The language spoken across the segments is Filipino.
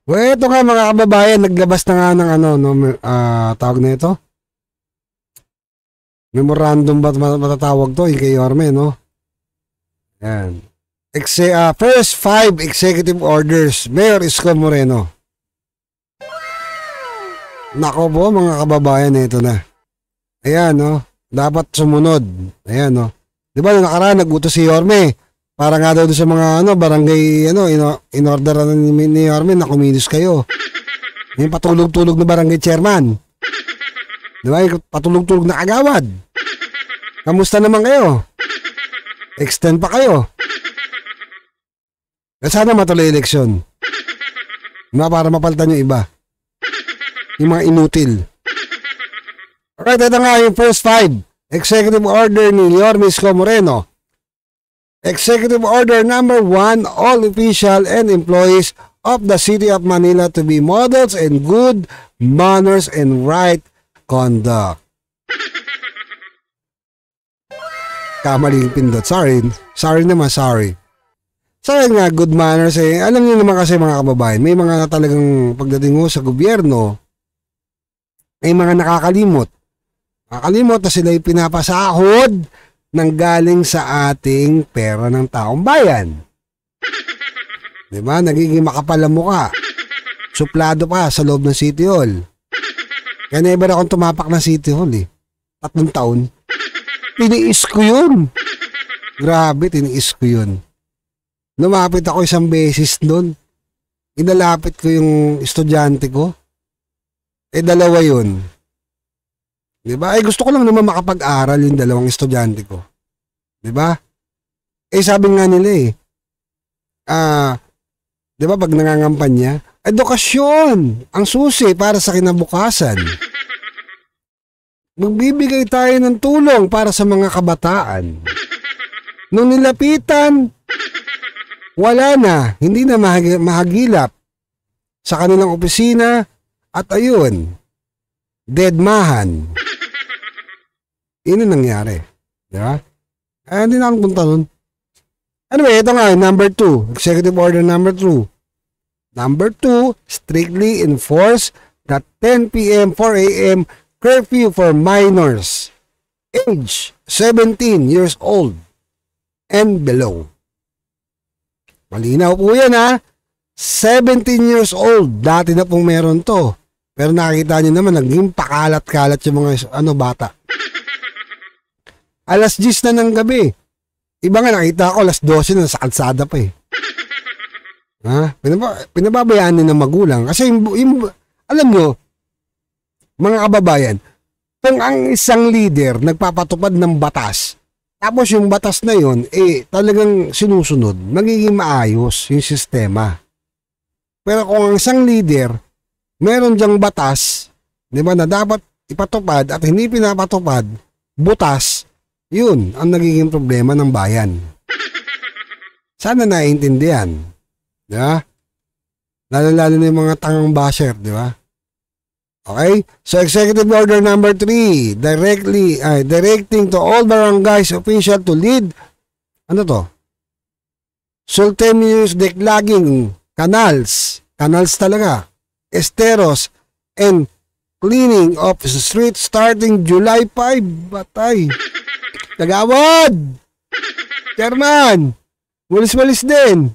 Well, ito nga mga kababayan, naglabas na nga ng ano, no, tawag na ito? Memorandum ba matatawag to? Yung kay Yorme, no? Yan. First 5 executive orders, Mayor Isko Moreno. Nako po mga kababayan, ito na. Ayan, no? Dapat sumunod. Ayan, no? Di ba, nakaraan, nag-utos si Yorme. Para nga daw sa mga barangay, in-order ni Yorme na kumilos kayo. Yung patulog-tulog na barangay chairman. Di ba, yung patulog-tulog na kagawad. Kamusta naman kayo? Extend pa kayo. Sana matuloy eleksyon. Para mapalitan yung iba. Yung mga inutil. Alright, ito nga yung first 5. Executive Order ni Yorme Isko Moreno. Executive Order number 1, all official and employees of the City of Manila to be models in good manners and right conduct. Kamaling pindot. Sorry naman, sorry. Sorry nga, good manners alam niyo naman kasi mga kababayan, may mga talagang pagdating mo sa gobyerno, may mga nakakalimot. Nakakalimot na sila yung pinapasahod nang galing sa ating pera ng taong bayan. Diba? Nagiging makapal ang mukha. Suplado pa sa loob ng City Hall. Kaya never akong tumapak ng City Hall 3 taon. Tiniis ko yun. Grabe, tiniis ko yun. Lumapit ako 1 beses doon. Inalapit ko yung estudyante ko. 2 yun. Diba? Gusto ko lang naman makapag-aral yung 2 estudyante ko. Diba? Sabi nga nila diba pag nangangampanya, edukasyon ang susi para sa kinabukasan. Magbibigay tayo ng tulong para sa mga kabataan. Nung nilapitan, wala na, hindi na mahagilap sa kanilang opisina at ayun, deadmahan. Yun ang nangyari. Diba? Hindi na akong punta nun. Anyway, ito nga, number 2. Executive Order number 2. Number 2, strictly enforce the 10 p.m. 4 a.m. curfew for minors age 17 years old and below. Malinaw po yan 17 years old. Dati na pong meron to. Pero nakikita niyo naman, naging pakalat-kalat yung mga bata. 10:00 na ng gabi. Iba nga nakita ko, 12:00 na sa kalsada pa Pinababayaan din ng magulang. Kasi alam nyo, mga kababayan, kung ang isang leader nagpapatupad ng batas, tapos yung batas na yun, talagang sinusunod, magiging maayos yung sistema. Pero kung ang isang leader, meron diyang batas, di ba, na dapat ipatupad at hindi pinapatupad, butas, yun ang nagiging problema ng bayan. Sana naiintindihan. Di ba? Lalo-lalo na yung mga tangang basher, di ba? Okay? So, Executive Order number 3, directing to all barangays official to lead, simultaneous declogging canals talaga, esteros, and cleaning of the streets starting July 5. Batay. Tagawad! Chairman! Walis-walis din.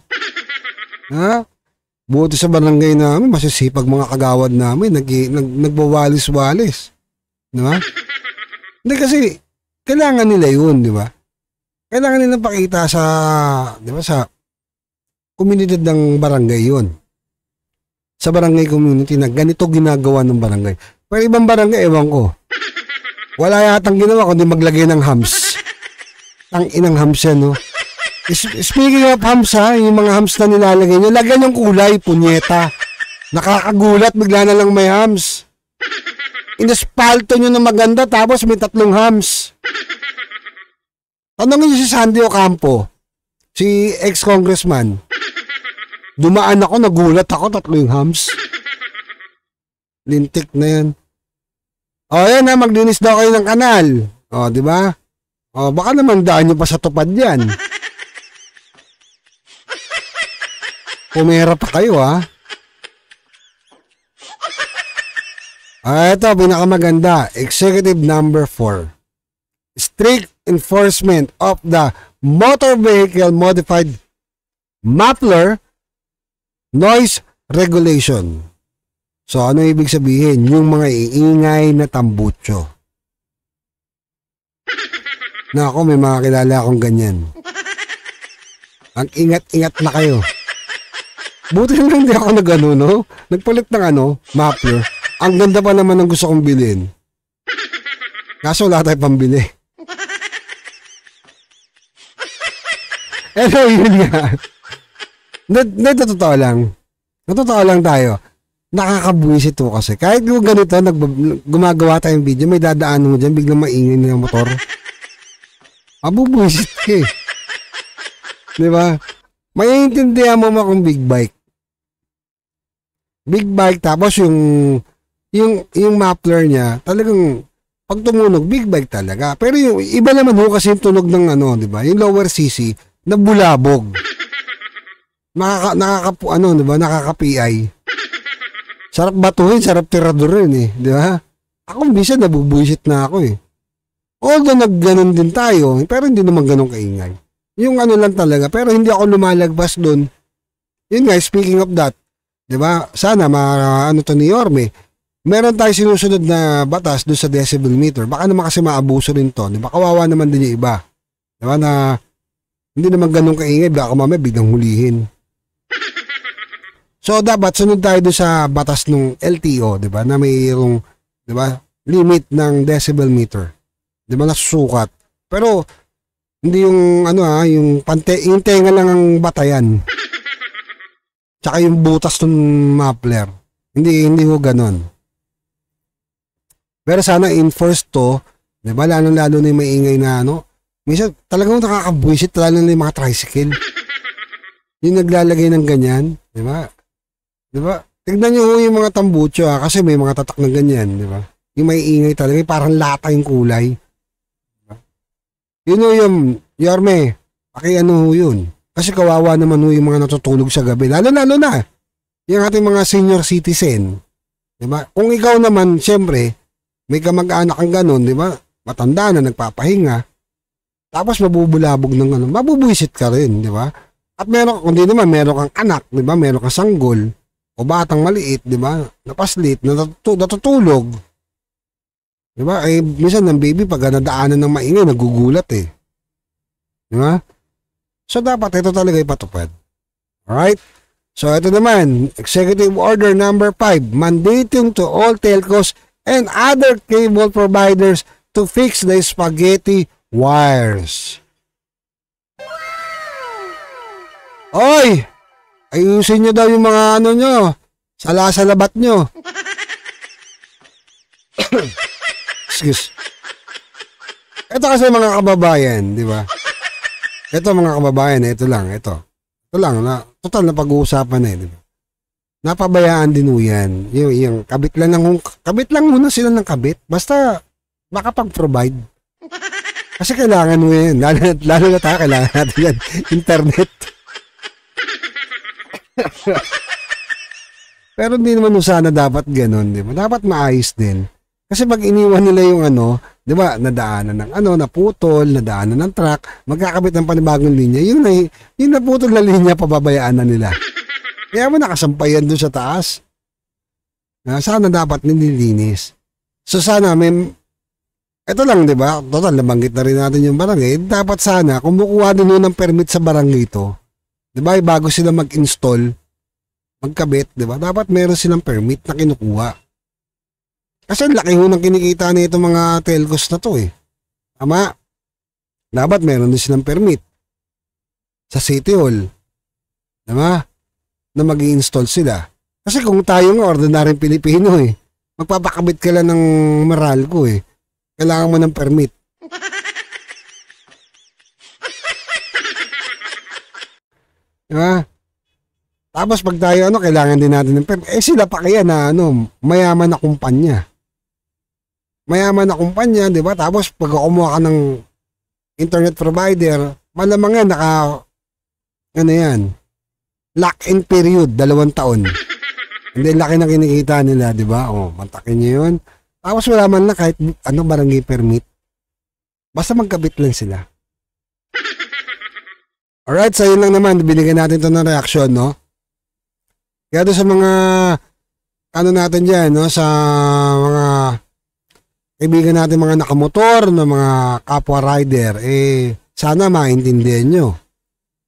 Buti sa barangay namin, masisipag mga kagawad namin, nagbawalis-walis. Di ba? Hindi kasi, kailangan nila yun, di ba? Kailangan nila pakita sa, di ba, sa komunidad ng barangay yun. Sa barangay community na ganito ginagawa ng barangay. Pero ibang barangay, ewan ko. Wala yatang ginawa kundi maglagay ng hams. Ang inang hams yan, no? Speaking of hams, yung mga hams na nilalagay nyo, lagyan yung kulay, punyeta. Nakakagulat, bigla na lang may hams. Inaspalto nyo na maganda, tapos may 3 hams. Tanongin nyo si Sandy Ocampo, si ex-congressman. Dumaan ako, nagulat ako, 3 yung hams. Lintik na yan. Yan maglinis daw kayo ng kanal. Di ba? Baka naman daan nyo pa sa tupad yan. Pumera pa kayo Ito, pinakamaganda. Executive number 4. Strict enforcement of the Motor Vehicle Modified Muffler Noise Regulation. So, ano ibig sabihin? Yung mga iingay na tambutso. Na ako, may mga kilala akong ganyan. Ang ingat-ingat na kayo. Buti lang hindi ako no? Nagpalit ng muffler. Ang ganda pa naman ng gusto kong bilhin. Kaso wala tayong pambili. Yun nga. Totoo lang. Totoo lang tayo. Nakakabwisit to kasi. Kahit yung ganito, gumagawa tayong video, may dadaan mo dyan, biglang maingay na yung motor. Mabubwisit ka eh. Diba? Maiintindihan mo kung big bike. Big bike, tapos yung muffler niya, talagang pag tumunog, big bike talaga. Pero yung iba naman kasi yung tunog ng diba? Yung lower CC, na bulabog. Diba? Nakaka-PI. Sarap batuhin, sarap tiradurin eh. Diba? Ako minsan nabubwisit na ako eh. Although nagganon din tayo, pero hindi naman ganun kaingay. Yung lang talaga, pero hindi ako lumalagpas doon. Yun nga, speaking of that, diba? Sana to ni Yorme. Meron tayo sinusunod na batas doon sa decibel meter. Baka naman kasi maabuso rin to. Diba? Kawawa naman din yung iba. Diba na hindi naman ganun kaingay, baka mamaya biglang hulihin. So dapat sunod tayo doon sa batas ng LTO, diba? Na mayroong, diba? Limit ng decibel meter. Diba? Nasusukat. Pero hindi yung yung tenga lang ang batayan. Tsaka yung butas ng muffler. Hindi ko ganon. Pero sana enforce to, 'di ba? Lalo na yung maingay na minsan talagang nakakabwisit lalo na yung mga tricycle. Yung naglalagay ng ganyan, 'di ba? 'Di ba? Tignan niyo yung mga tambutso kasi may mga tatak na ganyan, 'di ba? Yung maiingay talaga, parang lata yung kulay. Yun yung Yorme, yun. Kasi kawawa naman yung mga natutulog sa gabi. Lalo na yung ating mga senior citizen. Diba? Kung ikaw naman, siyempre, may kamag-anak kang ganun, diba? Matanda na, nagpapahinga. Tapos mabubulabog ng mabubwisit ka rin, diba? At kung di naman, meron kang anak, diba? Meron kang sanggol, o batang maliit, diba? Napaslit, natutulog. Diba? Minsan ng baby pag nadaanan ng maingay, nagugulat eh. Diba? So, dapat ito talaga ipatupad. Alright? So, ito naman, Executive Order number 5, mandating to all telcos and other cable providers to fix the spaghetti wires. Oy! Ayusin nyo daw yung mga nyo, sala-salabat nyo. Excuse. Ito kasi mga kababayan, di ba? Ito mga kababayan, ito lang, total na pag-uusapan di ba? Napabayaan din yan. Yung kabit lang muna sila ng kabit. Basta makapag-provide. Kasi kailangan mo yan. Lalo na tayo, kailangan natin yan. Internet. Pero hindi naman sana dapat ganun, di ba? Dapat maayos din. Kasi pag iniwan nila yung di ba, nadaanan ng naputol, nadaanan ng truck, magkakabit ng panibagong linya, yung naputol na linya, pababayaan na nila. Kaya mo nakasampayan doon sa taas. Sana dapat nililinis. So sana ito lang, di ba, total, nabanggit na rin natin yung barangay, dapat sana, kumukuha din ng permit sa barangay ito, di ba, bago sila mag-install, magkabit, di ba, dapat meron silang permit na kinukuha. Kasi laki ho ng kinikita na itong mga telcos na to eh. Tama? Dapat meron din silang permit sa City Hall. Tama? Na mag-i-install sila. Kasi kung tayo nga, ordinaryong Pilipino eh, magpapakabit ka lang ng Meralco eh. Kailangan mo ng permit. Diba? Tapos pag tayo kailangan din natin ng permit. Sila pa kaya na mayaman na kumpanya. Mayaman na kumpanya, di ba? Tapos pag kumuha ka ng internet provider, malamang yan, 'yan, lock-in period, 2 taon. Hindi, laki na kinikita nila, di ba? O, mantakin nyo yun. Tapos wala man lang kahit anong barangay permit. Basta magkabit lang sila. Alright, so yun lang naman. Binigyan natin ito ng reaksyon, no? Kaya doon sa mga, ano natin dyan, no? Sa mga kaibigan natin, mga nakamotor, na mga kapwa rider, sana maintindihan nyo.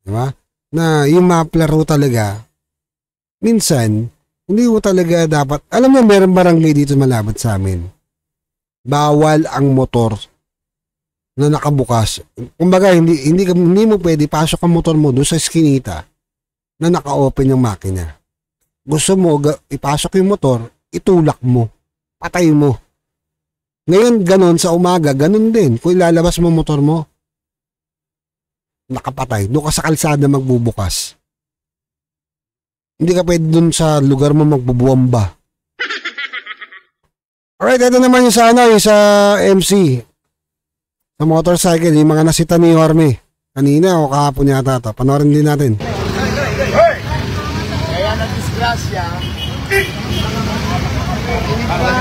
Di ba? Na yung maplaro talaga, minsan, hindi ko talaga dapat, alam mo, meron barangay dito malapit sa amin. Bawal ang motor na nakabukas. Kumbaga, hindi mo pwede pasok ang motor mo doon sa eskinita na naka-open yung makina. Gusto mo, ipasok yung motor, itulak mo, patay mo. Ngayon, ganon sa umaga, ganon din. Kung ilalabas mo motor mo, nakapatay. Doon ka sa kalsada magbubukas. Hindi ka pwede dun sa lugar mo magbubuwamba. Alright, ito naman yung sa, yung sa MC. Sa motorcycle, yung mga nasita ni Yorme. Kanina o kahapon yata ito. Panoorin din natin. Kaya na-disgrasya. Kaya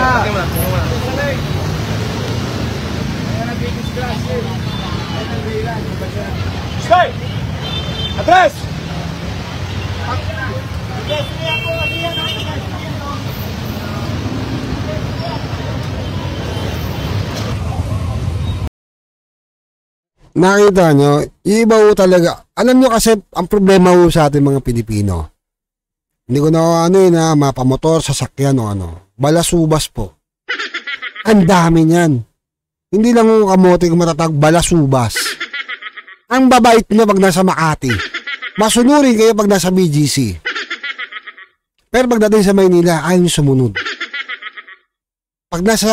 na-disgrasya. Stay! Address! Nakita nyo, yung iba ho talaga, alam nyo kasi ang problema ho sa ating mga Pilipino, hindi ko na na mapamotor, sasakyan o balasubas po. Ang dami niyan. Hindi lang ho kamote kung matatag, balasubas. Ang babait nyo pag nasa Makati. Masunurin kayo pag nasa BGC. Pero pagdating sa Maynila, ayaw nyo sumunod. Pag nasa,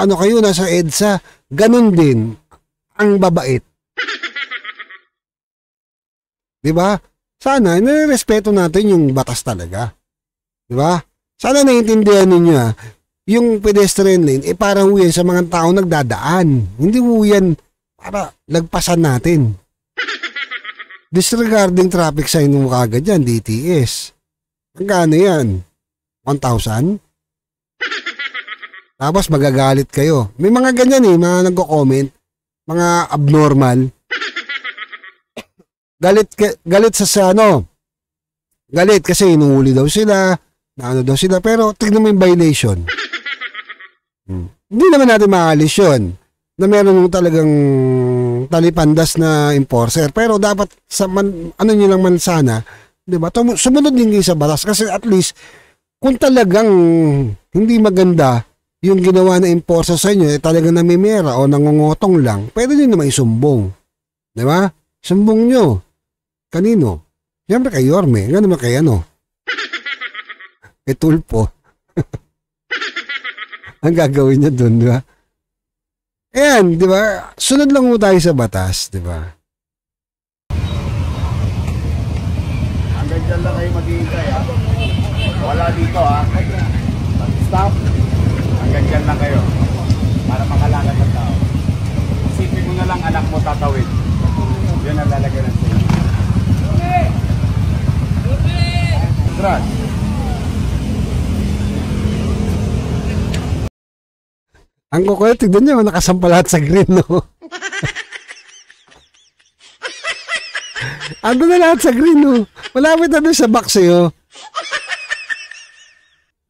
kayo, nasa EDSA, ganun din ang babait. Diba? Sana, nirespeto natin yung batas talaga. Diba? Sana naiintindihan ninyo, yung pedestrian lane, para yan sa mga tao nagdadaan. Hindi yan para lagpasan natin. Disregarding traffic sign mo kagad yan, DTS. Magkano yan? 1,000? Tapos magagalit kayo. May mga ganyan mga nagko-comment, mga abnormal. Galit sa galit kasi inuuli daw sila, daw sila, pero tignan mo yung violation. Hindi naman natin maalis yun na meron talagang talipandas na enforcer, pero dapat nyo lang man sana, diba? Sumunod din kayo sa batas kasi at least kung talagang hindi maganda yung ginawa na enforcer sa inyo, talagang namimera o nangungotong lang, pwede nyo naman isumbong. Diba? Sumbong nyo. Kanino? Siyempre kay Yorme. Nga naman kay kay Tulpo. Ang gagawin niya dun, diba? Ayan, diba? Sunod lang mo tayo sa batas, diba? Hanggang dyan lang kayo maghihintay, ha? Wala dito, ha? Stop. Hanggang dyan lang kayo. Para makalakad ng tao. Isipin mo na lang anak mo tatawid. Yun ang lalagyan ng sa'yo. Trust. Ang kukulit, tignan nyo, nakasampa lahat sa green, no? Ando na lahat sa green, no? Malapit na doon sa box,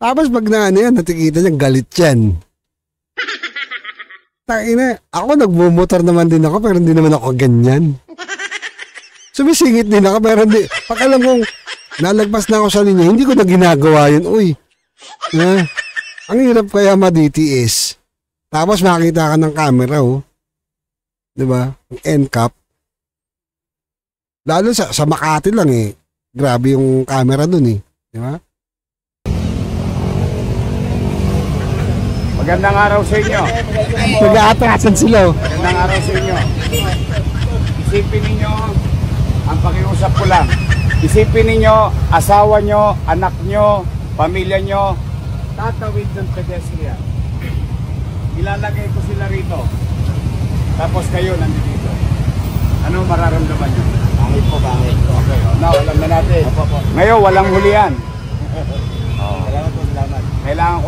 Tapos pag natikita niya, galit yan. Taina, ako nagmumotor naman din ako, pero hindi naman ako ganyan. Sumisingit din ako, pero hindi. Pag alam kong nalagpas na ako sa linya, hindi ko na ginagawa yun. Uy, ang hirap kaya ma-DTS. Tapos makita ka ng camera, diba? NCAP. Lalo sa Makati lang, grabe yung camera dun, diba? Magandang araw sa inyo. Nag-aatrasan sila, Magandang araw sa inyo. Isipin ninyo, ang pakiusap ko lang. Isipin ninyo, asawa nyo, anak nyo, pamilya nyo, tatawid ng pedestrian. Ilalagay ko sila rito. Tapos kayo nandito. Ano mararamdaman nyo? Bangit po, bangit. Okay, now alam na natin. Ngayon, walang hulihan.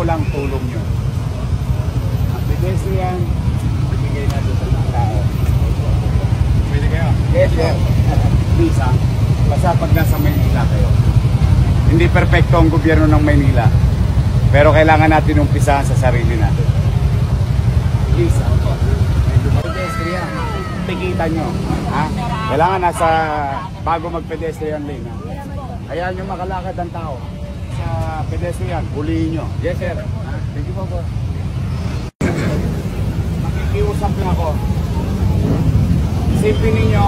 lang tulong nyo. Ang pedestrian, ibigay natin sa mga tao. Pwede kayo? Yes, sir. Please, basta pag nasa Maynila kayo. Hindi perfecto ang gobyerno ng Maynila. Pero kailangan natin umpisahan sa sarili natin. Please, pedestrian, tikitan nyo. Ha? Kailangan nasa, bago mag-pedestrian lane. Ha? Hayaan nyo makalakad ang tao sa pedestrian, huliin nyo. Yes, sir. Thank you po po. Makikiusap na ako. Isipin ninyo,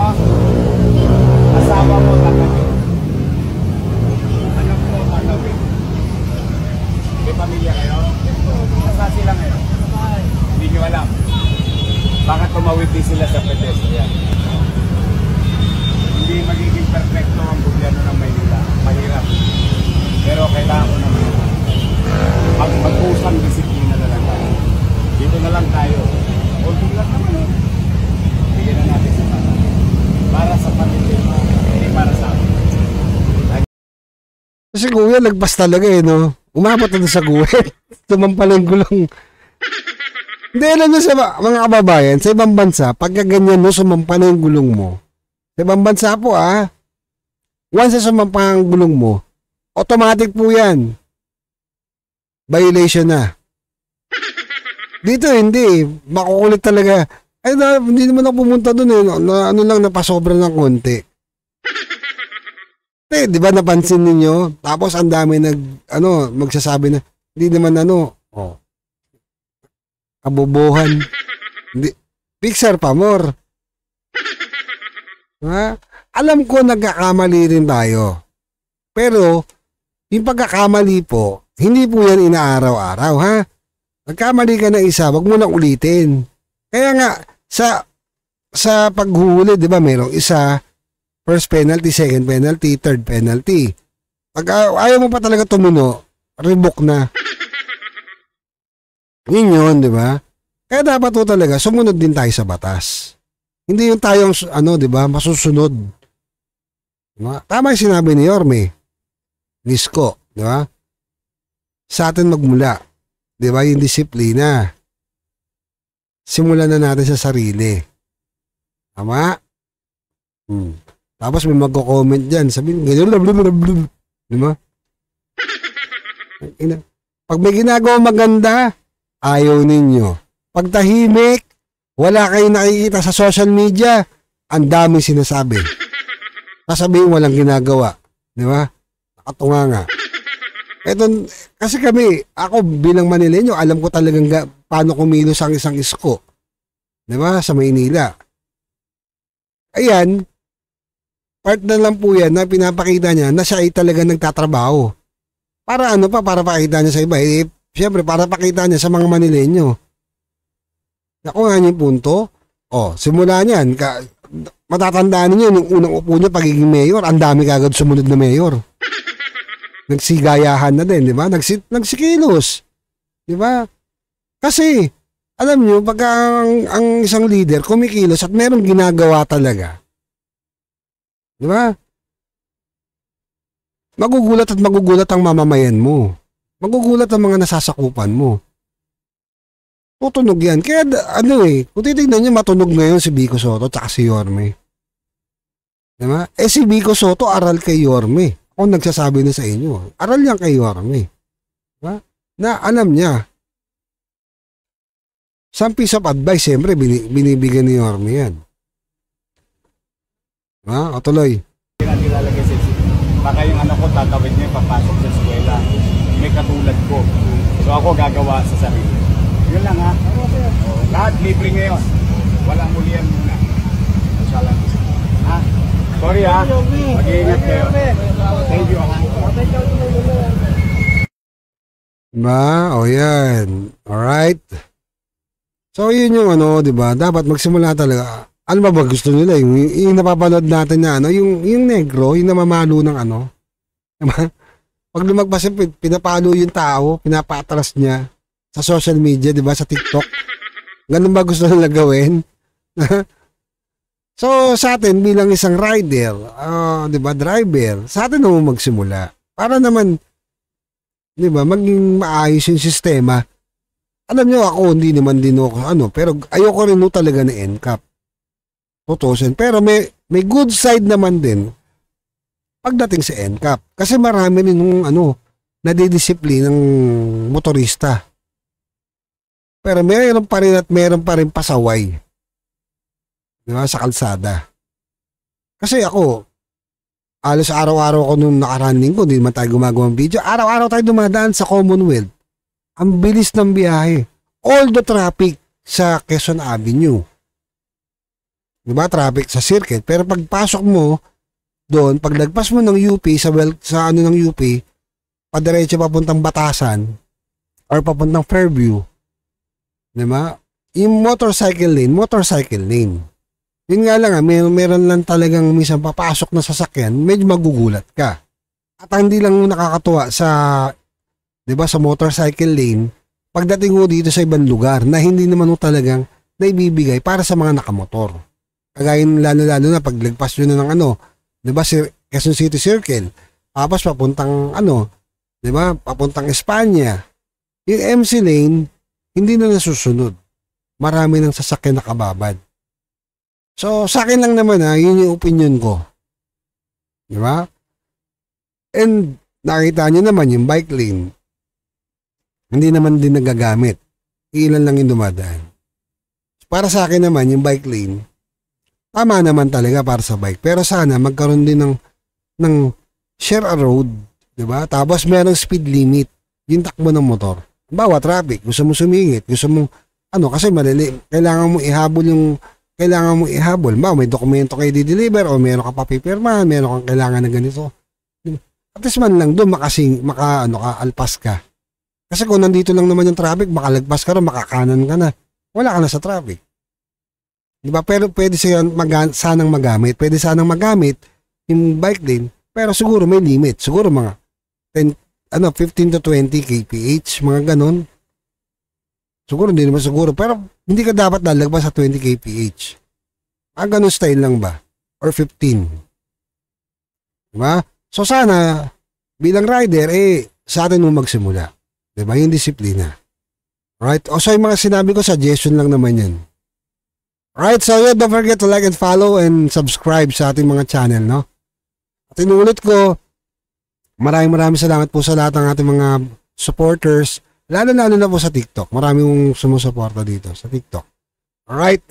asawa mo tatawid. Anak mo tatawid. May pamilya kayo? Nasa sila ngayon? Hindi nyo alam. Baka tumawid din sila sa pedestrian. Hindi magiging perfecto ang gobyerno ng Maynila. Mahirap. Pero kailangan ko naman mag-usang disiplina na lang tayo. Dito na lang tayo. Konti lang naman. Bigyan na natin sa mga. Para sa pamilya, hindi para sa akin. Kasi kuya, lagpas talaga eh, no? Umabot na sa guwit. Tumampalang gulong. Hindi, alam nyo sa mga kababayan, sa ibang bansa, pagka ganyan mo, sumampa na yung gulong mo. Sa ibang bansa po, once na sumampa ang gulong mo, automatic po yan. Violation na. Dito, hindi. Makukulit talaga. Ay, hindi naman ako pumunta doon eh. Ano lang, napasobra ng konti. Eh, di ba napansin ninyo? Tapos ang dami magsasabi na, hindi naman kabobohan. Hindi, Pixar pa more. Ha? Alam ko nagkakamali rin tayo. Pero, yung pagkakamali po, hindi po yan inaaraw-araw, ha? Nagkamali ka na isa, wag mo na ulitin. Kaya nga, sa paghuhuli, di ba, merong isa, first penalty, second penalty, third penalty. Pag ayaw mo pa talaga tumino, revoke na. Yun, di ba? Kaya dapat po talaga, sumunod din tayo sa batas. Hindi yung tayong, di ba, masusunod. Diba? Tama yung sinabi ni Yorme. Nisko, di ba? Sa atin magmula. Di ba, yung disiplina. Simulan na natin sa sarili. Tama? Tapos may magko-comment dyan. Sabihin, di ba? Pag may ginagawa maganda, ayaw ninyo. Pag tahimik, wala kayong nakikita sa social media, ang dami sinasabi. Sasabihin walang ginagawa. Di ba? Nakatunga nga. Eto, kasi ako bilang Manileño, alam ko talagang paano kumilos ang isang isko. Di ba? Sa Maynila. Ayan, part na lang po yan na pinapakita niya na siya ay talaga nagtatrabaho. Para para pakita niya sa iba. Siyempre, para pakita niya sa mga Manileño. Ako nga yung punto. Simula niyan, matatandaan niyo yung unang upo niya pagiging mayor, ang dami kagad sumunod na mayor. Nagsigayahan na din, di ba? Nagsikilos. Di ba? Kasi, alam niyo, pag ang isang leader kumikilos at merong ginagawa talaga, di ba? Magugulat ang mamamayan mo. Magugulat ang mga nasasakupan mo. Tutunog yan. Kaya kung titignan niyo, matunog ngayon si Vico Sotto at si Yorme. Diba? Si Vico Sotto, aral kay Yorme. Ako nagsasabi na sa inyo. Aral yan kay Yorme. Diba? Na alam niya. Some piece of advice, siyempre, binibigyan ni Yorme yan. Diba? O tuloy. Baka yung anak ko tatawid niya papasok sa eskwela. May katulad ko. So ako gagawa sa sarili. Yun lang ha. Lahat libre ngayon. Walang mulian muna. Masalang. Ha? Sorry ha. Mag-iingat kayo. Thank you ha. Diba? Yan. Alright. So yun yung diba? Dapat magsimula talaga. Ano ba gusto nila? Yung napapanood natin na yung negro, yung namamalo ng Diba? Pag lumagpas pinapalo yung tao, pinapatras niya sa social media, diba? Sa TikTok. Ganun ba gusto nila gawin? So, sa atin bilang isang rider, diba? Driver, sa atin naman magsimula. Para naman, Di ba? Maging maayos yung sistema. Alam nyo ako, hindi naman din ako, pero ayoko rin mo talaga na NCAP. Tutusin. Pero may good side naman din pagdating sa NCAP. Kasi marami rin yung, nadidisiplin ng motorista. Pero meron pa rin at meron pa rin pasaway. Di ba? Sa kalsada. Kasi ako, alos araw-araw ako nung nakarunning ko, hindi naman tayo gumagawang video. Araw-araw tayo dumadaan sa Commonwealth. Ang bilis ng biyahe. All the traffic sa Quezon Avenue. Diba? Traffic sa circuit. Pero pagpasok mo doon, pag lagpas mo ng UP, sa ng UP, padiretso papuntang Batasan or papuntang Fairview. Diba? Yung motorcycle lane. Yun nga lang, meron lang talagang minsan papasok na sasakyan, medyo magugulat ka. At hindi lang nakakatuwa sa, diba, sa motorcycle lane, pagdating mo dito sa ibang lugar na hindi naman mo talagang naibibigay para sa mga nakamotor. Kagaya lalo na paglagpas nyo na ng diba, Quezon City Circle, tapos papuntang diba, papuntang Espanya. Yung MC lane, hindi na nasusunod. Marami ng sasakyan nakababad. So, sa akin lang naman yun yung opinion ko. Di ba? And, nakita nyo naman yung bike lane. Hindi naman din nagagamit. Ilan lang yung dumadaan. Para sa akin naman, yung bike lane, tama naman talaga para sa bike. Pero sana, magkaroon din ng share a road. Di ba? Tapos, merong speed limit. Yung takbo ng motor. Bawa traffic, gusto mo sumingit, gusto mo, kasi malili. Kailangan mo ihabol. May dokumento kayo di-deliver o meron ka papipirmahan, meron kang kailangan na ganito. At least man lang doon alpas ka. Kasi kung nandito lang naman yung traffic, makalagpas ka rin, makakanan ka na. Wala ka na sa traffic. Diba? Pero pwede sanang magamit. Pwede sanang magamit yung bike lane, pero siguro may limit. Siguro mga 15 to 20 kph, mga ganon. Siguro, hindi naman siguro. Pero, hindi ka dapat lalagpas sa 20 kph. Ganun style lang ba? Or 15. Diba? So, sana, bilang rider, sa atin mo magsimula. Diba? Yung disiplina. Alright? O, so, yung mga sinabi ko, suggestion lang naman yan. Alright? So, don't forget to like and follow and subscribe sa ating mga channel, no? At inuulit ko, maraming salamat po sa lahat ng ating mga supporters. Lalo na po sa TikTok. Marami mong sumusuporta dito sa TikTok. Alright?